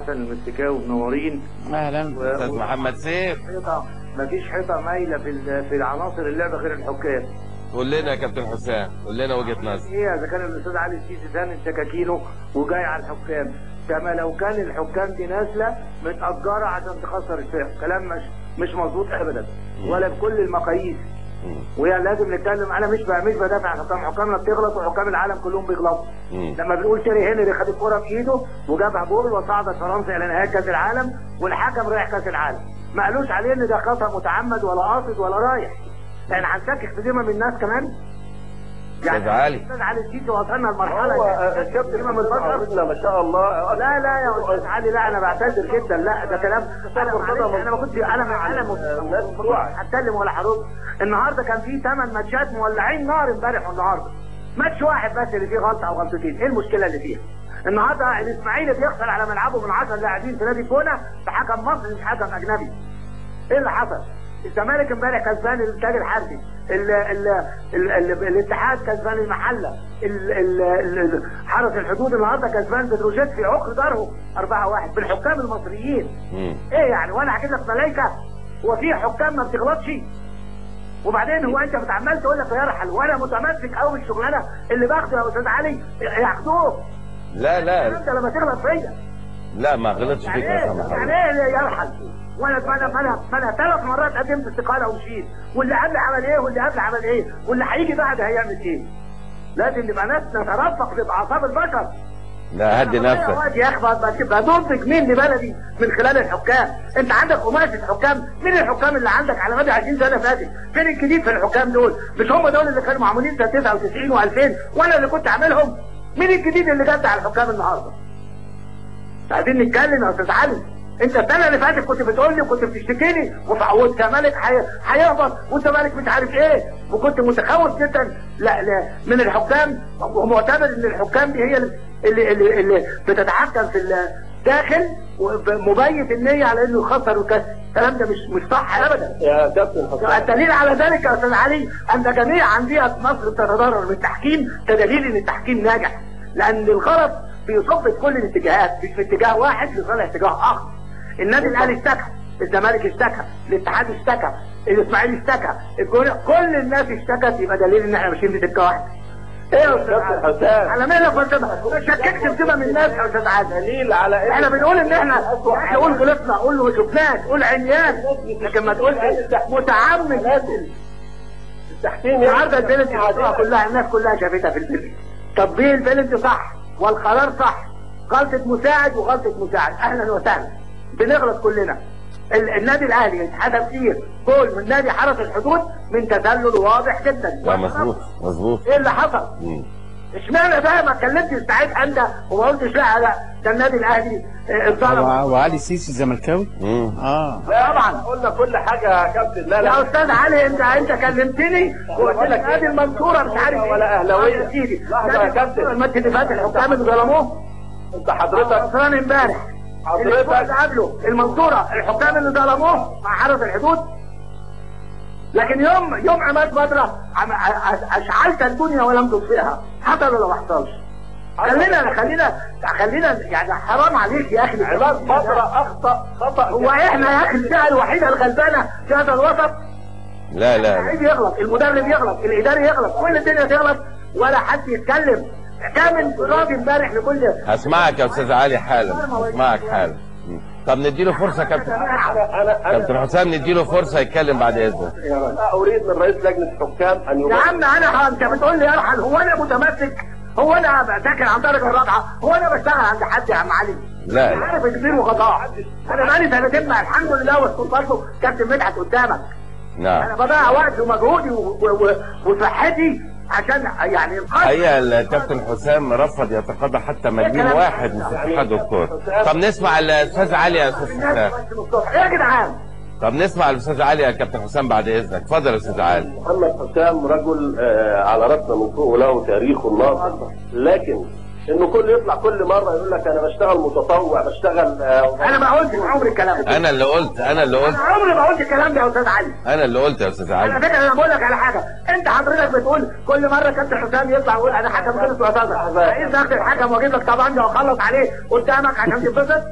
حسن المستكاوي منورين. اهلا استاذ محمد سيف. مفيش حيطه مايله في العناصر اللعبه غير الحكام. قول لنا يا كابتن حسام، قول لنا وجهه نظر. ايه اذا كان الاستاذ علي السيسي ثاني سكاكينه وجاي على الحكام، كما لو كان الحكام دي نازله متاجره عشان تخسر الفرق، كلام مش مظبوط ابدا ولا بكل المقاييس. وهي لازم نتكلم. انا مش بدافع عن حكامنا بتغلط وحكام العالم كلهم بيغلطوا. لما بنقول تيري هنري خد الكوره في ايده وجابها جول وصعدت فرنسا الى نهائي كاس العالم والحكم رايح كاس العالم، ما قالوش عليه ان ده خطا متعمد ولا قاصد ولا رايح. يعني هنسكك في ذمم الناس كمان. استاذ علي استاذ علي السيسي وصلنا لمرحله الكابتن من البشر ما شاء الله. لا يا استاذ علي، لا انا بعتذر جدا، لا ده كلام. انا ما كنتش هتكلم ولا هرد. النهارده كان في 8 ماتشات مولعين نار امبارح والنهارده. ماتش واحد بس اللي فيه غلطه او غلطتين، ايه المشكله اللي فيها؟ النهارده الاسماعيلي بيخسر على ملعبه من 10 لاعبين في نادي كونا بحكم مصري مش حكم اجنبي. ايه اللي حصل؟ الزمالك امبارح كسبان الانتاج الحربي، الاتحاد كسبان المحله، حرس الحدود النهارده كسبان بتروجيت في عقر داره 4-1 بالحكام المصريين. ايه يعني وانا حكيت لك ملايكه؟ هو في حكام ما بتغلطش؟ وبعدين هو انت بتعمل تقول لك يرحل وانا متمسك قوي بالشغلانه اللي باخده يا استاذ علي ياخدوه. لا انت لما تغلط فيا. لا ما غلطش فيك يا محمد. يعني ايه يرحل؟ وانا 3 مرات قدمت استقاله ومشيت، واللي قبل عمل ايه واللي قبل عمل ايه واللي هيجي بعد هيعمل ايه. لازم نبقى ناس نترفق باعصاب البشر. لا هدي نفسك يا اخي بتبقى تنتج مين لبلدي من خلال الحكام. انت عندك قماشه حكام، مين الحكام اللي عندك على مدى 20 سنه فاتت؟ فين الجديد في الحكام دول؟ مش هم دول اللي كانوا معمولين سنه 99 و2000 وانا اللي كنت عاملهم؟ مين الجديد اللي جد على الحكام النهارده؟ عايزين نتكلم يا استاذ علي. انت السنه اللي فاتت كنت بتقول لي وكنت بتشتكيني والزمالك هيهبط والزمالك مش عارف ايه، وكنت متخوف جدا لا من الحكام ومعتبر ان الحكام دي هي اللي بتتحكم في الداخل ومبيت النيه على انه يخسر ويكسب. الكلام ده مش صح ابدا يا كابتن حسام. الدليل على ذلك يا استاذ علي ان جميع انديه مصر تتضرر من التحكيم كدليل ان التحكيم ناجح، لان الغلط بيصب في كل الاتجاهات مش في اتجاه واحد لصالح اتجاه اخر. النادي الاهلي اشتكى، الزمالك اشتكى، الاتحاد اشتكى، الاسماعيلي اشتكى، كل الناس اشتكت، يبقى دليل ان احنا ماشيين في سكه واحده. ايه يا استاذ حسام؟ على مالك ما شككت في كده من الناس يا استاذ عادل. دليل على احنا بنقول ان احنا نقول غلطنا، نقول له شفناك، نقول عيان، لكن ما تقولش متعمد. التحكيم النهارده البلد كلها الناس كلها شافتها في البلد. تطبيق البلد صح والقرار صح، غلطه مساعد وغلطه مساعد اهلا وسهلا، بنغلط كلنا. النادي الاهلي اتحدث فيه جول من نادي حرس الحدود من تسلل واضح جدا. لا مظبوط. ايه اللي حصل؟ اشمعنى بقى ما اتكلمتش ساعتها انت وما قلتش لا ده النادي الاهلي اتظلم؟ وعلي السيسي الزملكاوي. طبعا قلنا كل حاجه يا كابتن. لا يا استاذ علي انت كلمتني وقلت لك ادي المنصوره مش عارف ولا اهلاويه يا سيدي. لحظه يا كابتن. الماتش اللي فات الحكام اللي ظلموه انت حضرتك خسران امبارح. حضرتك قبله المنصوره الحكام اللي ظلموه مع حرس الحدود. لكن يوم عماد بدره اشعلت الدنيا ولم تطفئها، حصل ولا ما حصلش؟ خلينا يعني حرام عليك يا اخي. عماد بدره اخطا خطا. هو احنا يا اخي الفئه الوحيده الغلبانه في هذا الوسط؟ لا اللعيب يغلط، المدرب يغلط، الاداري يغلط، كل الدنيا تغلط ولا حد يتكلم. كامل راضي امبارح لكل. هسمعك يا استاذ علي حالا، هسمعك حالا. طب نديله فرصه كابتن حسام، نديله فرصه يتكلم بعد اذنك. انا اريد من رئيس لجنه الحكام ان يا عم انت بتقول لي ارحل، هو انا متمسك؟ هو انا ساكن عن درجه الرابعه؟ هو انا بشتغل عند حد يا عم علي؟ لا انا عارف كبير وغطاء. انا بقالي سنتين الحمد لله واسكت برضه كابتن مدحت قدامك. نعم انا بضيع وقتي ومجهودي وصحتي عشان يعني الحقيقه الكابتن حسام رفض يتقاضى حتى مليون واحد من اتحاد الكوره. طب نسمع الاستاذ علي يا استاذ حسام. ايه يا جدعان؟ طب نسمع الاستاذ علي يا كابتن حسام بعد اذنك. اتفضل يا استاذ علي. محمد حسام رجل على راسنا من فوق وله تاريخه الناصر، لكن انه يطلع كل مره يقول لك انا بشتغل متطوع بشتغل. انا ما قلتش عمري الكلام ده. انا اللي قلت انا عمري ما قلت الكلام ده يا استاذ علي. انا اللي قلت يا استاذ علي. على فكره انا بقول لك على حاجه، انت حضرتك بتقول كل مره كابتن حسام يطلع يقول انا حكم غلط واعتذر، عايز اخد الحكم واجيب لك طبنجه واخلص عليه قدامك عشان تتبسط؟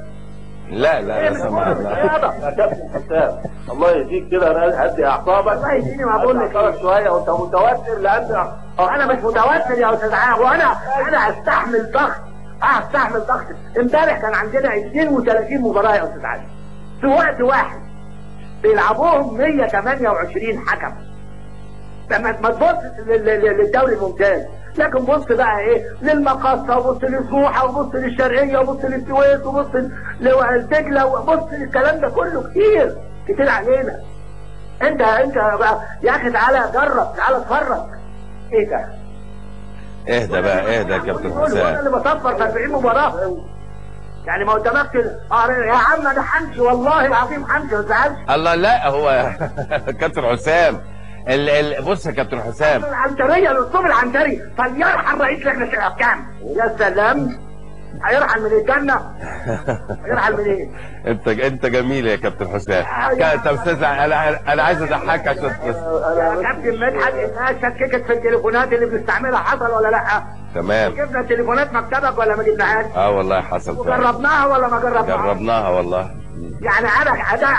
لا لا لا سمح الله. يا كابتن حسام الله يهديك كده، هدي اعصابك. الله يهديني ما بقول لك شويه وانت متوتر، لان انا مش متوتر يا استاذ عادل، وانا استحمل ضغط. استحمل ضغط. امبارح كان عندنا 32 مباراه يا استاذ عادل في وقت واحد بيلعبوهم 128 حكم. لما ما تبص للدوري الممتاز، لكن بص بقى ايه للمقاصة، وبص لسموحة، وبص للشرقية، وبص للسويس، وبص لدجلة، وبص للكلام ده كله كتير علينا. انت بقى يا اخي تعالى جرب، تعالى اتفرج. ايه ده؟ اهدى بقى، اهدى يا كابتن انا حسام. اللي بصفر في 40 مباراة يعني ما قدامكش. يا عم انا حمشي والله العظيم حمشي، ما تزعلش. الله لا هو كابتن حسام بص يا كابتن حسام، العنتريه الاسلوب العنتري فليرحل رئيس لجنه الاحكام. يا سلام، هيرحل من الجنه؟ هيرحل من ايه؟ انت جميل يا كابتن حسام. طب استاذ انا عايز اضحك عشان يا كابتن مدحت، الناس شككت في التليفونات اللي بنستعملها، حصل ولا لا؟ تمام. جبنا تليفونات مكتبك ولا ما جبناهاش؟ والله حصل فعلا. وجربناها ولا ما جربناها؟ جربناها والله. يعني انا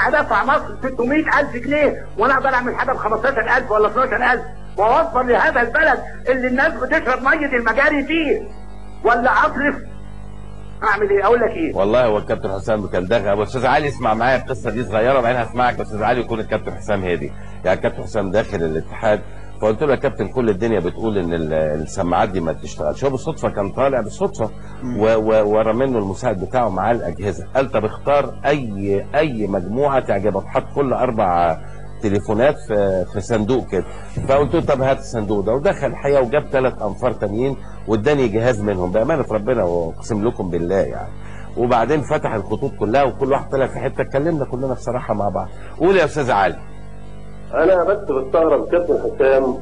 ادفع مصر 600,000 جنيه وانا اقدر اعمل حاجه ب 15,000 ولا 12,000 واوصل لهذا البلد اللي الناس بتشرب ميه المجاري فيه، ولا اصرف؟ اعمل ايه؟ اقول لك ايه؟ والله هو الكابتن حسام كان داخل. ابو استاذ علي اسمع معايا القصه دي صغيره وبعدين هسمعك. استاذ علي يكون الكابتن حسام هادي. يعني الكابتن حسام داخل الاتحاد، فقلت له يا كابتن كل الدنيا بتقول ان السماعات دي ما بتشتغلش. هو بالصدفه كان طالع بالصدفه ورا منه المساعد بتاعه معاه الاجهزه. قال طب اختار اي مجموعه تعجبك، حط كل 4 تليفونات في صندوق كده. فقلت له طب هات الصندوق ده، ودخل الحقيقه وجاب 3 انفار تانيين واداني جهاز منهم بامانه ربنا واقسم لكم بالله يعني. وبعدين فتح الخطوط كلها وكل واحد طلع في حته، اتكلمنا كلنا بصراحه مع بعض. قول يا استاذ علي. انا بس بستغرب كابتن حسام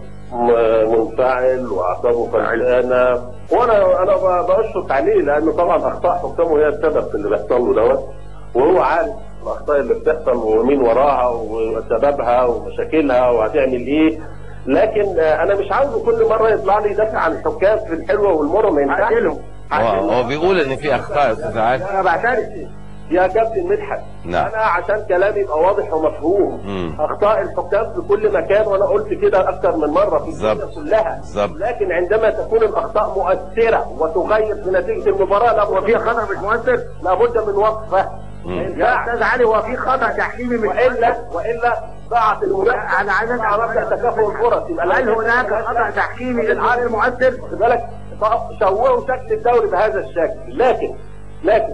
منفعل واعصابه فلقانه، وانا بشفق عليه لانه طبعا اخطاء حكامه هي السبب في اللي بيحصل له دوت، وهو عارف الاخطاء اللي بتحصل ومين وراها وسببها ومشاكلها وهتعمل ايه. لكن انا مش عاوزه كل مره يطلع لي يدافع عن الحكام في الحلوه والمره، ما ينفعش. هو بيقول ان في اخطاء يا استاذ علي. انا بعترف يا كابتن مدحت. نعم. انا عشان كلامي يبقى واضح ومفهوم. اخطاء الحكام في كل مكان، وانا قلت كده اكثر من مره في الدنيا كلها. لكن عندما تكون الاخطاء مؤثره وتغير في نتيجه المباراه، لابد وفي خطا مش مؤثر، لابد من وقفه. يا استاذ علي هو في خطا تحكيمي مش والا ضاعت المنافسه. انا عايز مبدا تكافؤ الفرص. هل هناك خطا تحكيمي غير مؤثر؟ خد بالك شوهوا شكل الدوري بهذا الشكل. لكن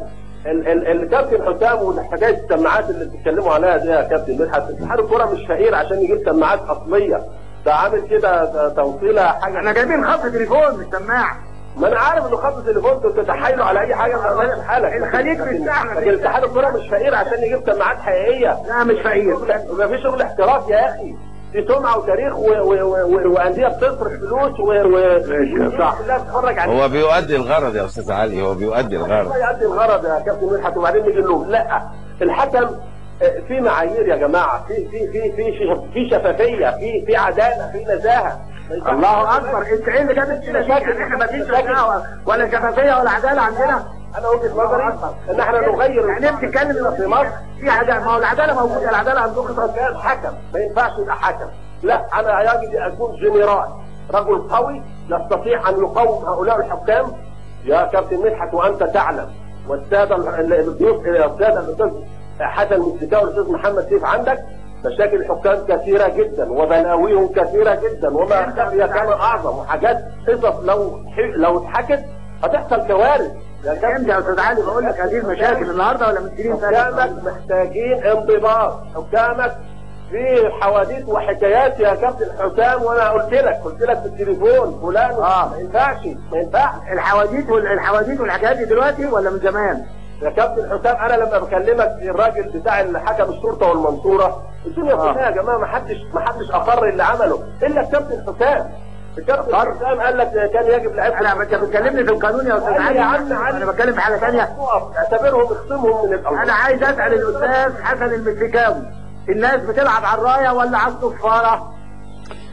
الكابتن حسام وحكايه السماعات اللي بتتكلموا عليها دي يا كابتن مدحت، اتحاد الكوره مش فقير عشان يجيب سماعات اصليه. ده عامل كده توصيله حاجه. احنا جايبين خط تليفون مش سماعه. ما انا عارف انه خط تليفون تتحايلوا على اي حاجه ما حالك. الخليج بيستعمل. لكن اتحاد الكوره مش فقير عشان يجيب سماعات حقيقيه. لا مش فقير. ما فيش شغل احتراف يا اخي. دي سمعه وتاريخ وانديه بتصرف فلوس لا تتفرج عليه. هو بيؤدي الغرض يا استاذ علي، هو بيؤدي الغرض. بيؤدي الغرض يا كابتن مدحت. وبعدين نيجي نقول لا، الحكم في معايير يا جماعه، في شفافيه، في عداله، في نزاهه. الله اكبر. انت ايه اللي جابت كده شكل؟ احنا ما فيش ولا شفافيه ولا عداله عندنا. انا وجهه نظري ان احنا نغير. يعني بتتكلم في مصر في عداله؟ ما هو العداله موجوده. العداله عندكم كان حكم ما ينفعش يبقى حكم. لا، انا يجب ان اكون جنرال، رجل قوي يستطيع ان يقوم هؤلاء الحكام يا كابتن مدحت. وانت تعلم، والساده الضيوف الاستاذ حسن مستكاوي والاستاذ محمد سيف، عندك مشاكل الحكام كثيره جدا وبلاويهم كثيره جدا وما هي كان اعظم، وحاجات قصص لو اتحكت هتحصل كوارث. يا استاذ علي بقول لك هذه المشاكل النهارده ولا من سنين فاتت؟ حكامك محتاجين انضباط. حكامك في حواديت وحكايات يا كابتن حسام، وانا قلت لك في التليفون فلان ما ينفعش. الحواديت والحكايات دي دلوقتي ولا من زمان؟ يا كابتن حسام انا لما بكلمك الراجل بتاع حكم الشرطه والمنصوره، الدنيا كلها يا جماعه ما حدش اقر اللي عمله الا الكابتن حسام. الكابتن حسام قال لك كان يجب لعيبه. انا انت بتكلمني في القانون يا استاذ علي؟ يا عم انا بتكلم في حاجه ثانيه. اعتبرهم اخصمهم من الاول. انا عايز اسال الاستاذ حسن المسكاوي، الناس بتلعب على الرايه ولا على الصفاره؟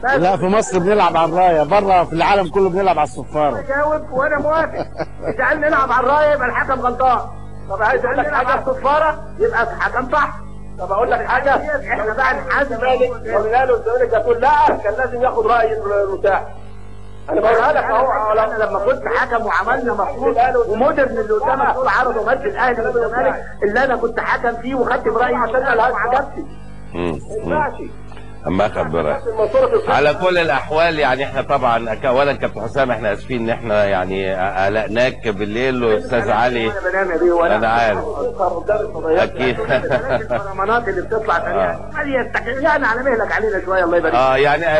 لا في مصر بنلعب على الرايه، بره في العالم كله بنلعب على الصفاره. جاوب وانا موافق. اذا قال نلعب على الرايه يبقى الحكم غلطان. طب عايز اقول لك حاجه، الصفاره يبقى حكم صح. طب اقول لك حاجه، احنا بقى نحاسب الزمالك قلنا له الزمالك يقول لا كان لازم ياخد راي المساعد. انا بقولها لك اهو. انا لما كنت حكم وعملنا مفروض ومودرن اللي قدامك دول عرضوا ماتش الاهلي والزمالك اللي انا كنت حكم فيه وخدت برايي عشان ما عجبتي. ما ينفعش. اما اخد برايي. على كل الاحوال يعني احنا طبعا اولا كابتن حسام احنا اسفين ان احنا يعني قلقناك بالليل واستاذ علي. انا بنام يا بيه وانا انا عارف اكيد. المناطق اللي بتطلع سريعه يعني على مهلك علينا شويه الله يبارك. يعني